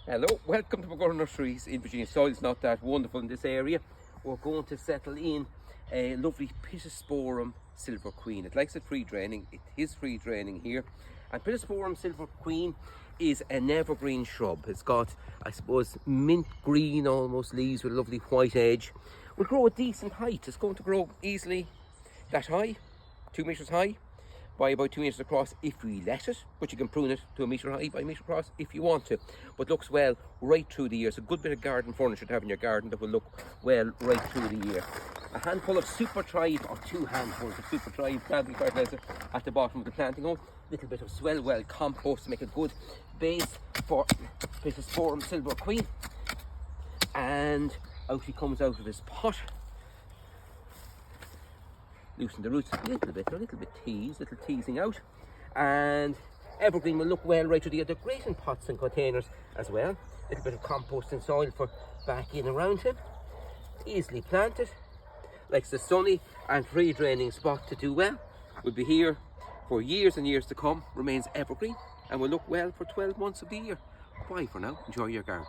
Hello, welcome to Pergola Nurseries in Virginia. Soil's not that wonderful in this area. We're going to settle in a lovely Pittosporum Silver Queen. It likes it free draining. It is free draining here. And Pittosporum Silver Queen is an evergreen shrub. It's got, I suppose, mint green almost leaves with a lovely white edge. Will grow a decent height. It's going to grow easily that high, 2 meters high by about 2 meters across if we let it, but you can prune it to a meter high by a meter across if you want to. But looks well right through the year. It's a good bit of garden furniture to have in your garden that will look well right through the year. A handful of super tribe, or 2 handfuls of super tribe planting fertilizer at the bottom of the planting hole. A little bit of swell well compost to make a good base for Pittosporum Silver Queen. And out he comes out of his pot. Loosen the roots a little bit, they're a little bit little teasing out. And evergreen will look well right through the year. They're great in pots and containers as well. A little bit of compost and soil for back in around him. Easily planted. Likes the sunny and free draining spot to do well. Will be here for years and years to come. Remains evergreen and will look well for 12 months of the year. Bye for now. Enjoy your garden.